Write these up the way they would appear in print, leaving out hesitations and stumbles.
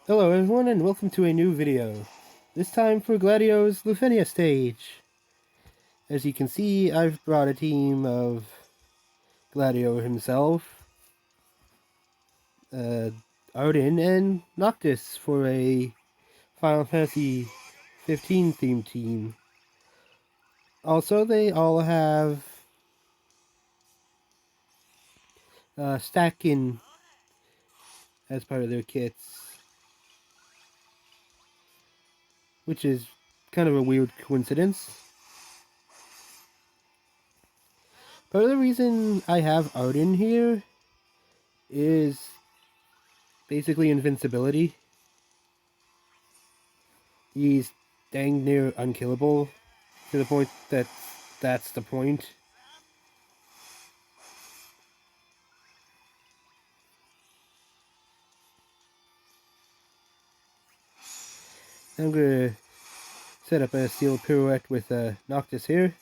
Hello everyone and welcome to a new video. This time for Gladio's Lufenia stage. As you can see, I've brought a team of Gladio himself, Arden, and Noctis for a Final Fantasy 15 themed team. Also, they all have Stackin as part of their kits, which is kind of a weird coincidence. Part of the reason I have Arden here is basically invincibility. He's dang near unkillable to the point that that's the point. I'm gonna set up a steel pirouette with Noctis here.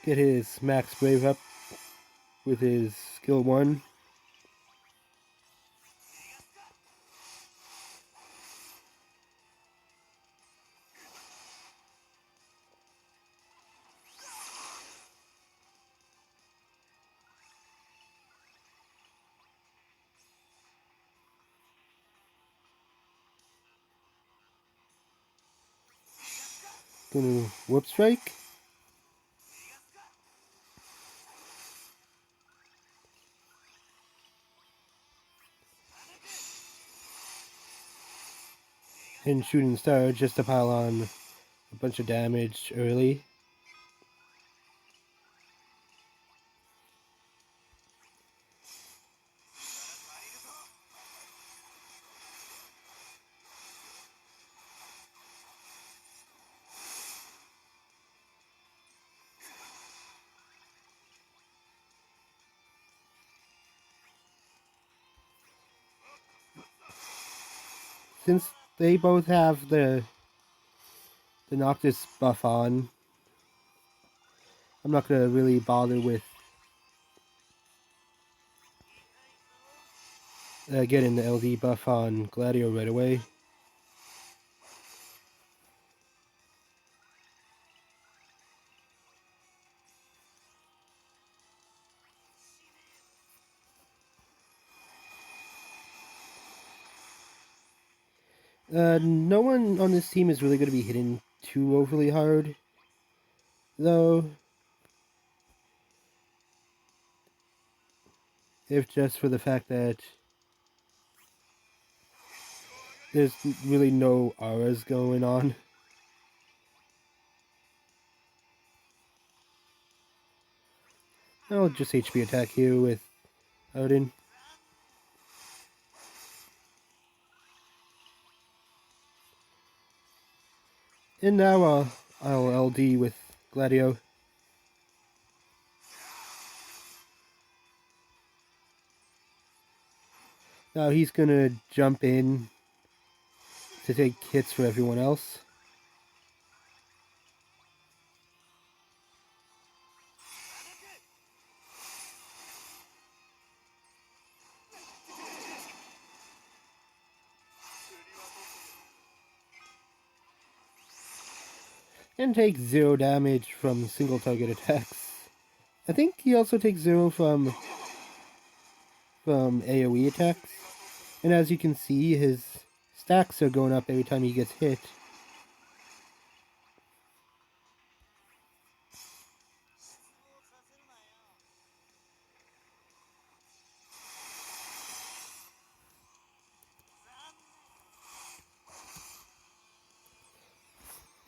Get his max brave up with his skill 1. Gonna whoop strike. And shooting star just to pile on a bunch of damage early. Since they both have the Noctis buff on, I'm not gonna really bother with getting the LD buff on Gladio right away. No one on this team is really going to be hitting too overly hard, though. If just for the fact that there's really no auras going on. I'll just HP attack here with Odin. And now I'll LD with Gladio. Now he's gonna jump in to take hits for everyone else. And take 0 damage from single target attacks. I think he also takes 0 from AoE attacks. And as you can see, his stacks are going up every time he gets hit.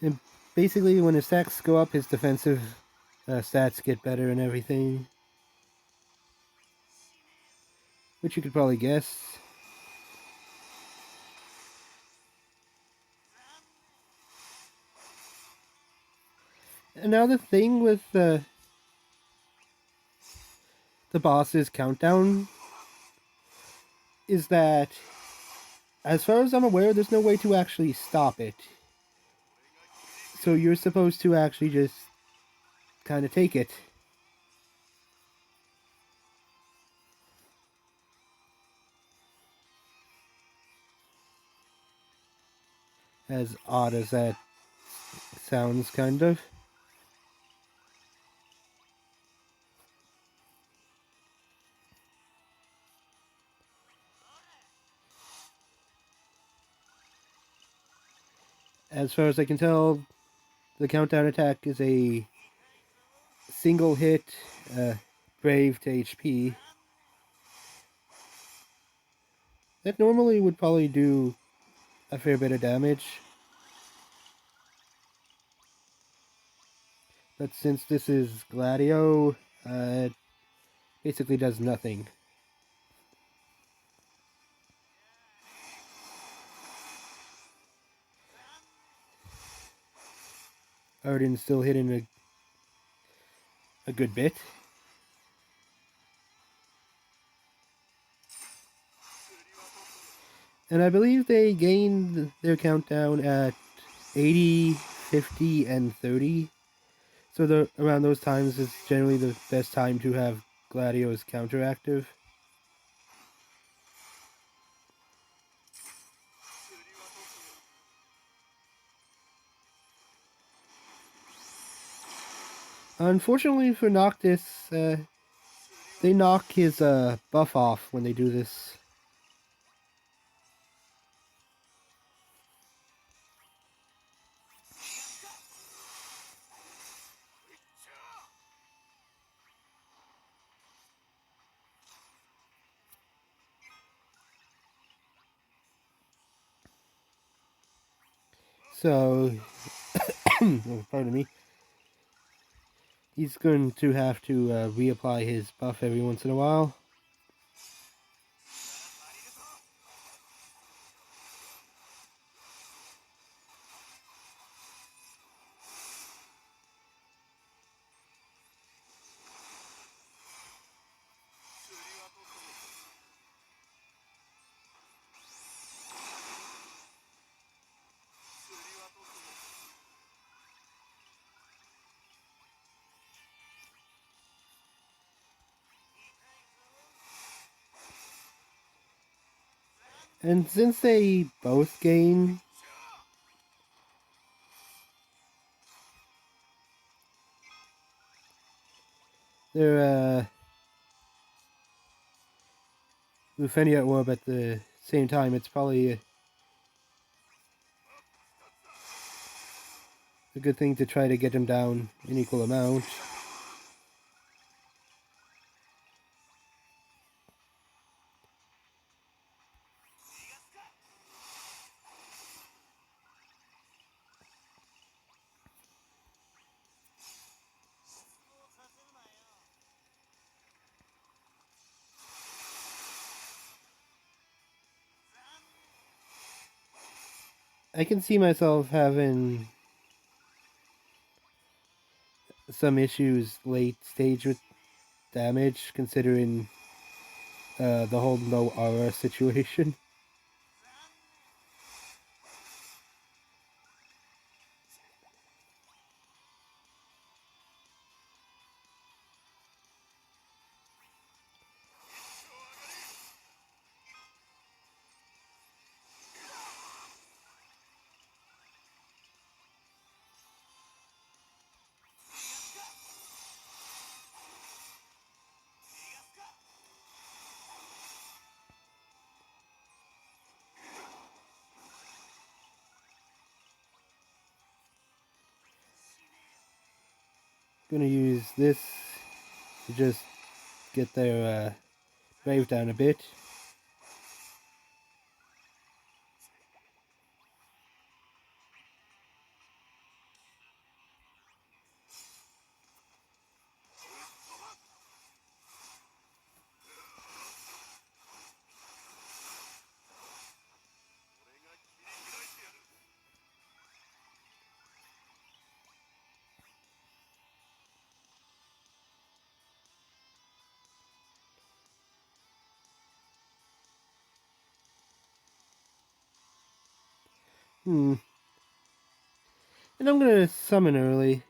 And basically, when his stacks go up, his defensive stats get better and everything. Which you could probably guess. And now the thing with the boss's countdown is that, as far as I'm aware, there's no way to actually stop it. So you're supposed to actually just kind of take it. As odd as that sounds, kind of. As far as I can tell, the countdown attack is a single hit, brave to HP. That normally would probably do a fair bit of damage. But since this is Gladio, it basically does nothing. Arden's still hitting a good bit. And I believe they gained their countdown at 80, 50, and 30. So around those times is generally the best time to have Gladio's counteractive. Unfortunately for Noctis, they knock his buff off when they do this. So, oh, pardon me. He's going to have to reapply his buff every once in a while. And since they both gain their Lufenia orb at the same time, it's probably a good thing to try to get them down an equal amount. I can see myself having some issues late stage with damage, considering the whole no aura situation. Gonna use this to just get their brave down a bit. And I'm gonna summon early.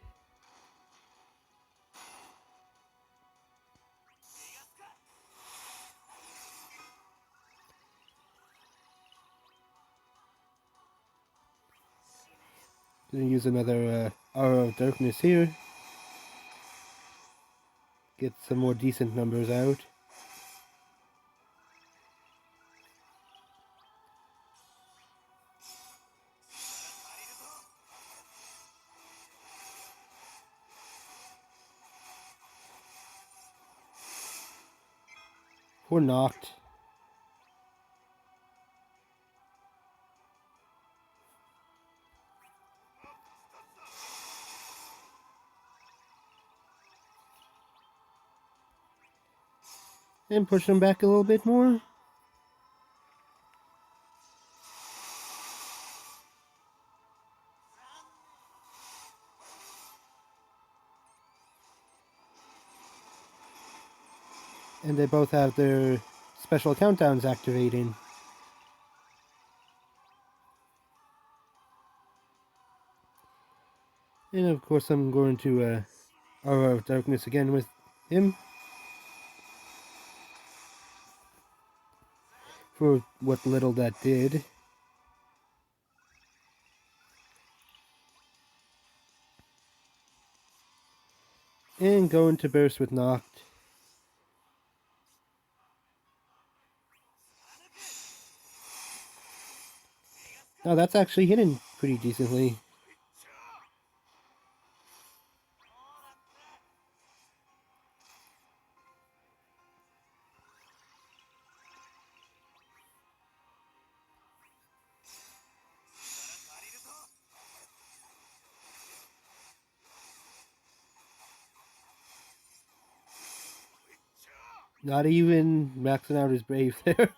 Gonna use another Aura of Darkness here. Get some more decent numbers out. We're knocked. And push them back a little bit more. And they both have their special countdowns activating. And of course I'm going to Aura of Darkness again with him. For what little that did. And go into burst with knocked. Now that's actually hitting pretty decently. Not even maxing out his brave there.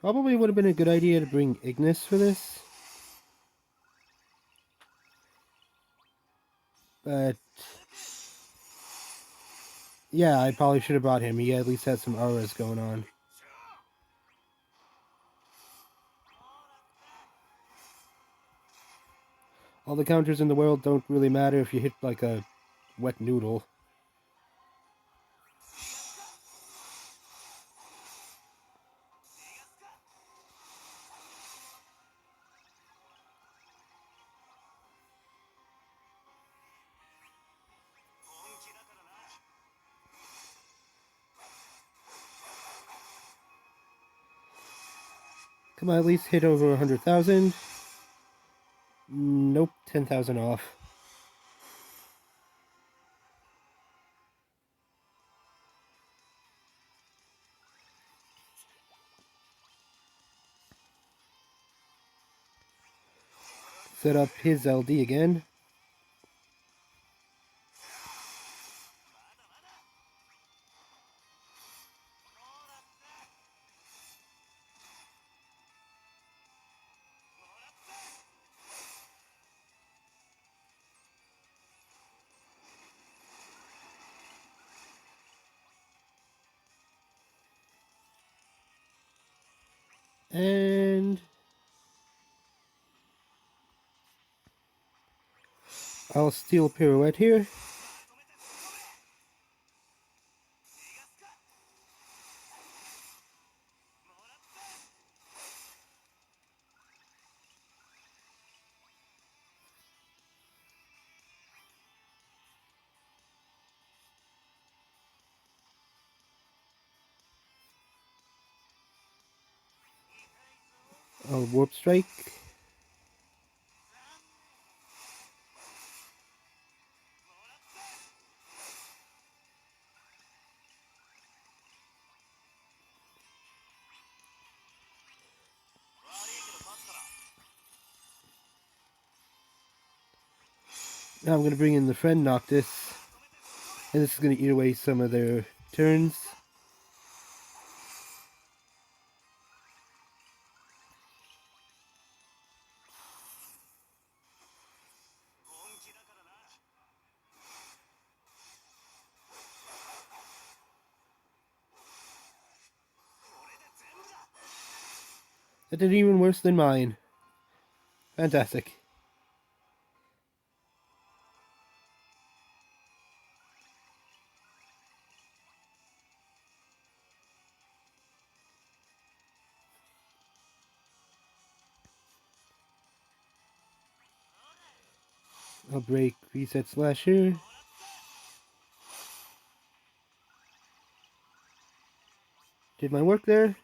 Probably would have been a good idea to bring Ignis for this. But yeah, I probably should have brought him. He at least had some auras going on. All the counters in the world don't really matter if you hit like a wet noodle. Come on, at least hit over 100,000. Nope, 10,000 off. Set up his LD again. And I'll steal Pirouette here. I'll Warp Strike. Now I'm going to bring in the friend Noctis. And this is going to eat away some of their turns. That did even worse than mine. Fantastic. I'll break reset slasher. Did my work there?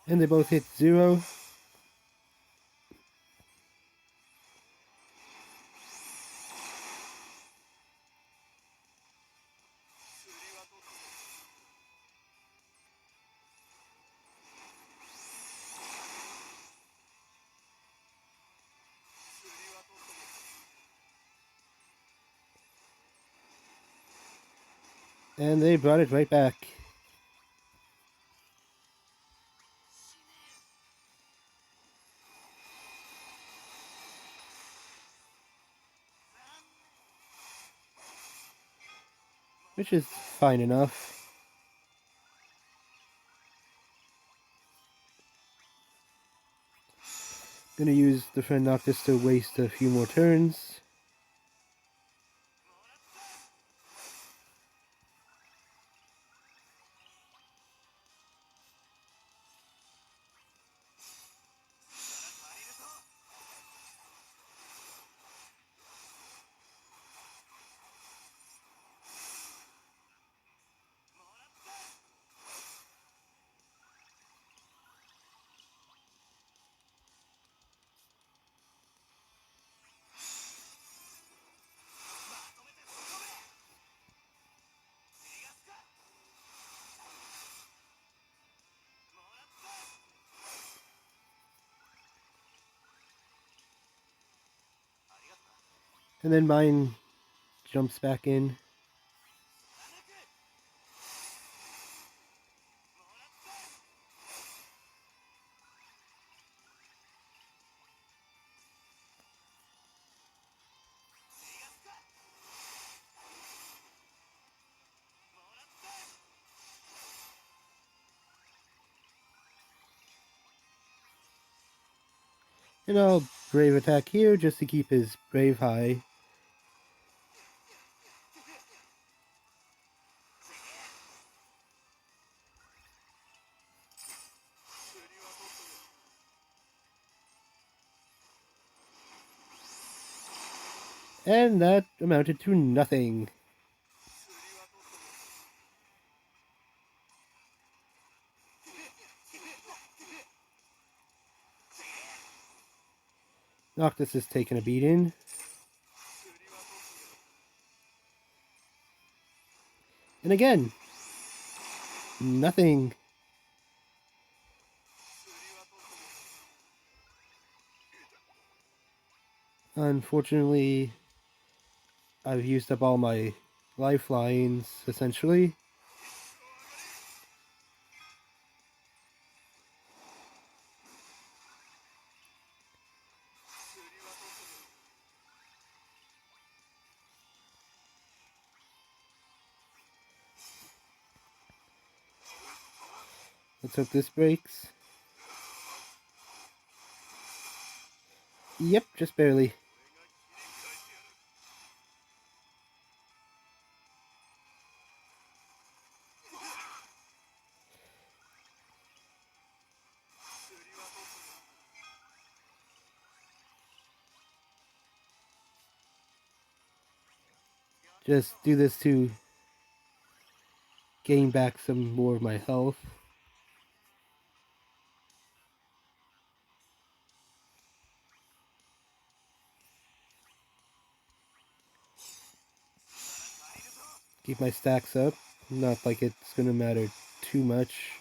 And they both hit 0. And they brought it right back. Which is fine enough. Gonna use the Friend Noctis to waste a few more turns. And then mine jumps back in. And I'll Brave attack here just to keep his Brave high. And that amounted to nothing. Noctis has taken a beating. And again, nothing. Unfortunately, I've used up all my lifelines, essentially. Let's hope this breaks. Yep, just barely. Just do this to gain back some more of my health. Keep my stacks up. Not like it's gonna matter too much.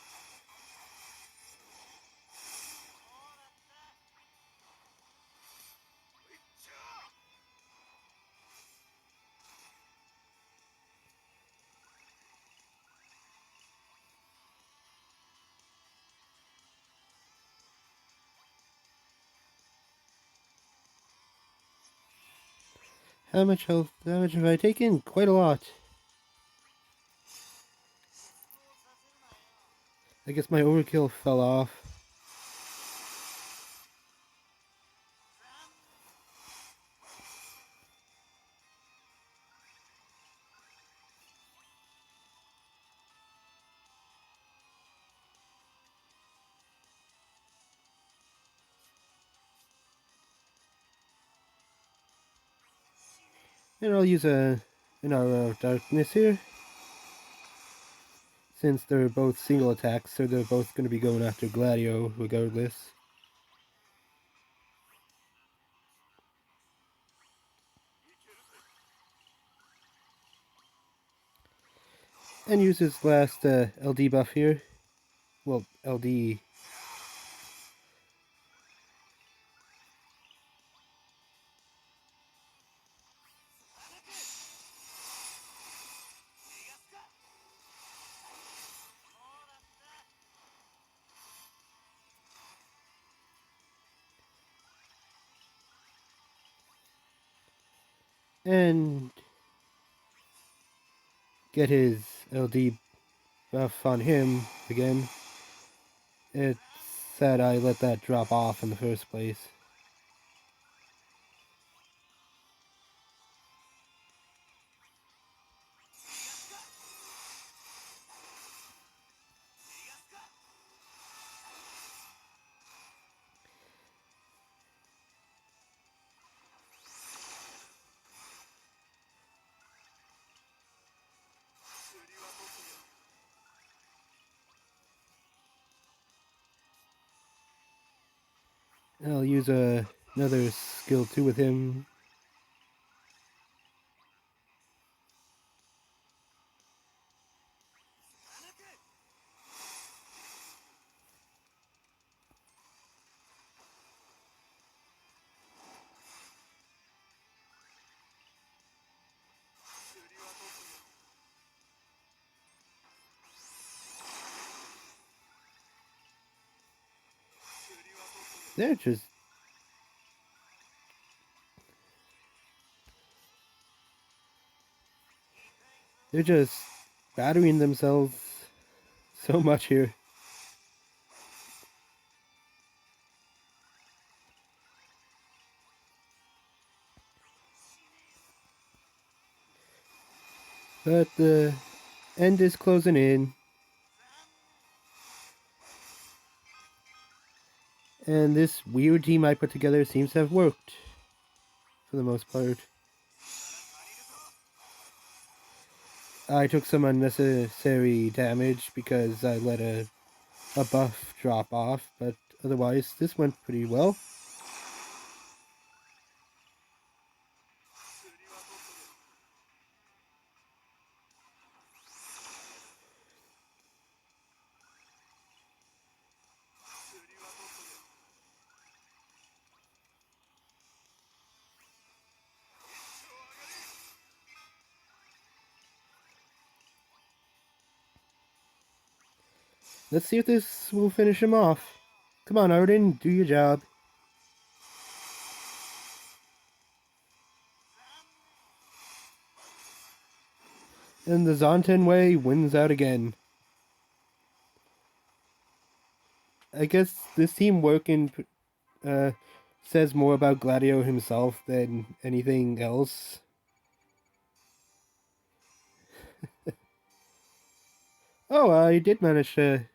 How much health damage have I taken? Quite a lot. I guess my overkill fell off. And I'll use an Aura of Darkness here. Since they're both single attacks, so they're both going to be going after Gladio regardless. And use his last LD buff here. Well, LD. And get his LD buff on him again. It's sad I let that drop off in the first place. I'll use another skill 2 with him. They're just battering themselves so much here. But the end is closing in. And this weird team I put together seems to have worked. For the most part. I took some unnecessary damage because I let a buff drop off, but otherwise this went pretty well. Let's see if this will finish him off. Come on, Arden, do your job. And the Zonten way wins out again. I guess this team working says more about Gladio himself than anything else. Oh, I did manage to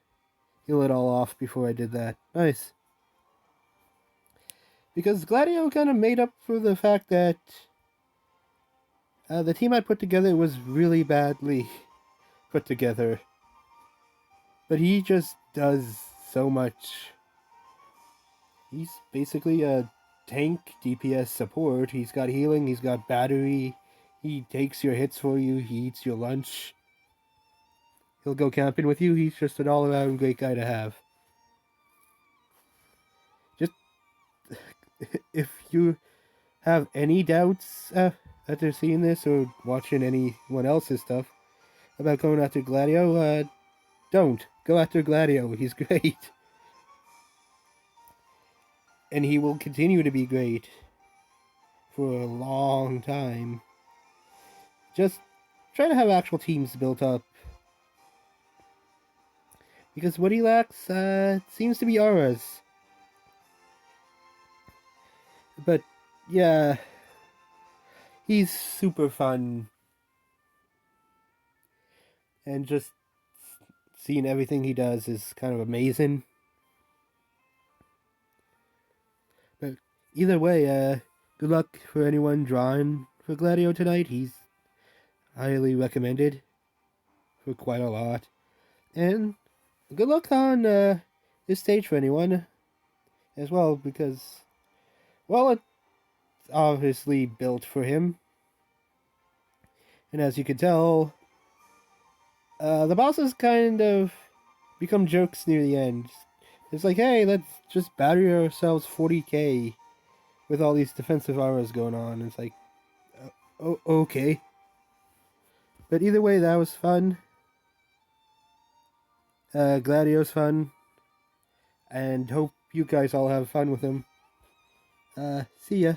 heal it all off before I did that. Nice. Because Gladio kind of made up for the fact that the team I put together was really badly put together. But he just does so much. He's basically a tank DPS support. He's got healing, he's got battery, he takes your hits for you, he eats your lunch. He'll go camping with you. He's just an all-around great guy to have. Just if you have any doubts after seeing this or watching anyone else's stuff about going after Gladio, don't. Go after Gladio. He's great. And he will continue to be great for a long time. Just try to have actual teams built up. Because what he lacks seems to be auras. But yeah, he's super fun. And just seeing everything he does is kind of amazing. But either way, good luck for anyone drawing for Gladio tonight. He's highly recommended for quite a lot. And good luck on this stage for anyone as well, because, well, it's obviously built for him. And as you can tell, the bosses kind of become jerks near the end. It's like, hey, let's just battery ourselves 40k with all these defensive auras going on. It's like, okay. But either way, that was fun. Gladio's fun. And hope you guys all have fun with him. See ya.